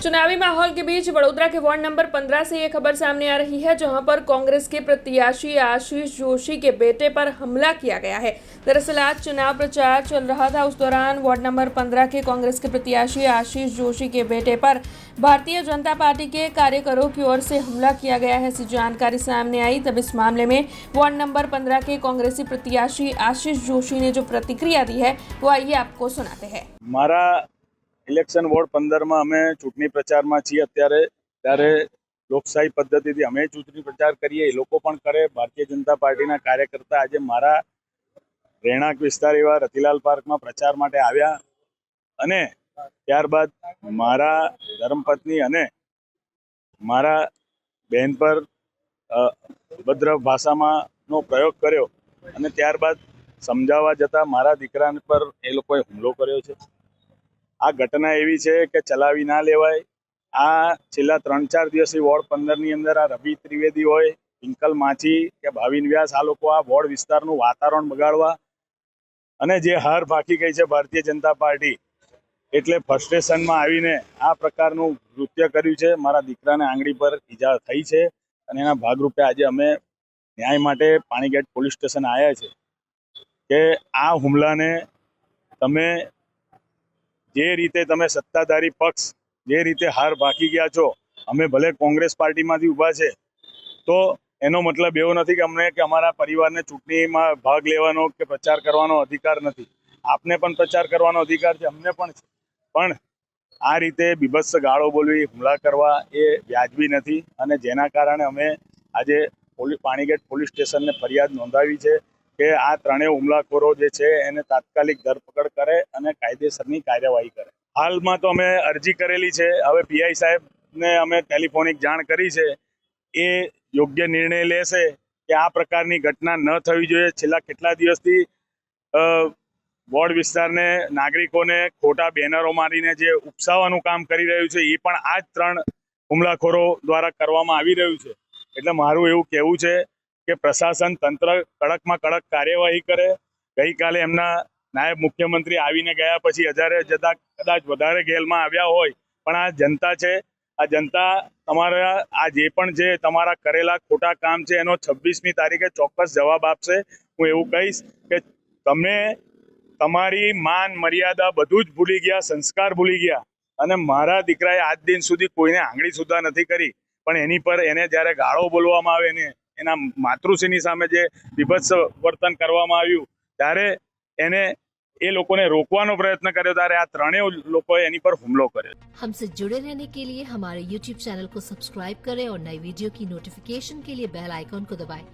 चुनावी माहौल के बीच वडोदरा के वार्ड नंबर 15 से ये खबर सामने आ रही है, जहां पर कांग्रेस के प्रत्याशी आशीष जोशी के बेटे पर हमला किया गया है। दरअसल आज चुनाव प्रचार चल रहा था, उस दौरान वार्ड नंबर 15 के कांग्रेस के प्रत्याशी आशीष जोशी के बेटे पर भारतीय जनता पार्टी के कार्यकरों की ओर से हमला किया गया है। ऐसी जानकारी सामने आई। तब इस मामले में वार्ड नंबर 15 के कांग्रेसी प्रत्याशी आशीष जोशी ने जो प्रतिक्रिया दी है वो आइए आपको सुनाते हैं। मारा इलेक्शन वोर्ड 15 में अमे चूंटणी प्रचार में छीए अत्यारे त्यारे लोकशाही पद्धति थी अमे चूंटणी प्रचार करीए ए लोको पण करे। भारतीय जनता पार्टी कार्यकर्ता आज मारा રહેણાંક વિસ્તાર એવા રતિલાલ પાર્કમાં પ્રચાર માટે આવ્યા અને ત્યારબાદ મારા ધર્મપત્ની અને મારા બહેન પર અભદ્ર ભાષામાંનો પ્રયોગ કર્યો અને ત્યારબાદ સમજાવવા જતાં મારા દીકરા પર એ લોકોએ હુમલો કર્યો છે। આ ઘટના એવી છે કે ચલાવી ના લેવાય। આ છેલ્લા 3-4 દિવસથી વોર્ડ 15ની અંદર આ રવિ ત્રિવેદી હોય, પિંકલ માછી કે ભાવિન વ્યાસ, આ લોકો આ વોર્ડ વિસ્તારનું વાતાવરણ બગાડવા અને જે હાર ભાકી ગઈ છે ભારતીય જનતા પાર્ટી એટલે ફ્રસ્ટ્રેશનમાં આવીને આ પ્રકારનું કૃત્ય કર્યું છે। મારા દીકરાને આંગળી પર ઈજા થઈ છે અને એના ભાગરૂપે આજે અમે ન્યાય માટે પાણીગેટ પોલીસ સ્ટેશન આવ્યા છે કે આ હુમલાને તમે જે રીતે તમે સત્તાધારી પક્ષ જે રીતે હાર ભાકી ગયા છો, અમે ભલે કોંગ્રેસ પાર્ટીમાંથી ઊભા છે તો એનો મતલબ એવો નથી કે અમને કે અમારા પરિવારને ચૂંટણીમાં ભાગ લેવાનો કે પ્રચાર કરવાનો અધિકાર નથી। આપને પણ પ્રચાર કરવાનો અધિકાર છે, અમને પણ છે, પણ આ રીતે બીભત્સ ગાળો બોલવી, હુમલા કરવા એ વ્યાજબી નથી અને જેના કારણે અમે આજે પાણીગેટ પોલીસ સ્ટેશનને ફરિયાદ નોંધાવી છે કે આ ત્રણેય હુમલાખોરો જે છે એને તાત્કાલિક ધરપકડ કરે અને કાયદેસરની કાર્યવાહી કરે। હાલમાં તો અમે અરજી કરેલી છે, હવે પીઆઈ સાહેબને અમે ટેલિફોનિક જાણ કરી છે, એ યોગ્ય નિર્ણય લેશે કે આ પ્રકારની ઘટના ન થવી જોઈએ। છેલ્લા કેટલા દિવસથી વોર્ડ વિસ્તારને નાગરિકોને ખોટા બેનરો મારીને જે ઉપસાવવાનું કામ કરી રહ્યું છે એ પણ આ જ 3 હુમલાખોરો દ્વારા કરવામાં આવી રહ્યું છે। એટલે મારું એવું કહેવું છે કે પ્રશાસન તંત્ર કડકમાં કડક કાર્યવાહી કરે। ગઈકાલે એમના નાયબ મુખ્યમંત્રી આવીને ગયા પછી હજારે જતા કદાચ વધારે ગેલમાં આવ્યા હોય, પણ આ જનતા છે, આ જનતા તમારા આ જે પણ છે તમારા કરેલા ખોટા કામ છે એનો 26મી તારીખે ચોક્કસ જવાબ આપશે। હું એવું કહીશ કે તમે તમારી માન મર્યાદા બધું જ ભૂલી ગયા, સંસ્કાર ભૂલી ગયા અને મારા દીકરાએ આજ દિન સુધી કોઈને આંગળી સુધા નથી કરી, પણ એની પર એને જ્યારે ગાળો બોલવામાં આવે ને એના માતૃશ્રીની સામે જે બીભત્સ વર્તન કરવામાં આવ્યું ત્યારે એને એ લોકોને રોકવાનો प्रयत्न કર્યો ત્યારે આ ત્રણેય લોકોએ એની પર હુમલો કર્યો। हमसे जुड़े रहने के लिए हमारे YouTube चैनल को सब्सक्राइब करें और नई वीडियो की नोटिफिकेशन के लिए बेल आइकॉन को दबाएं।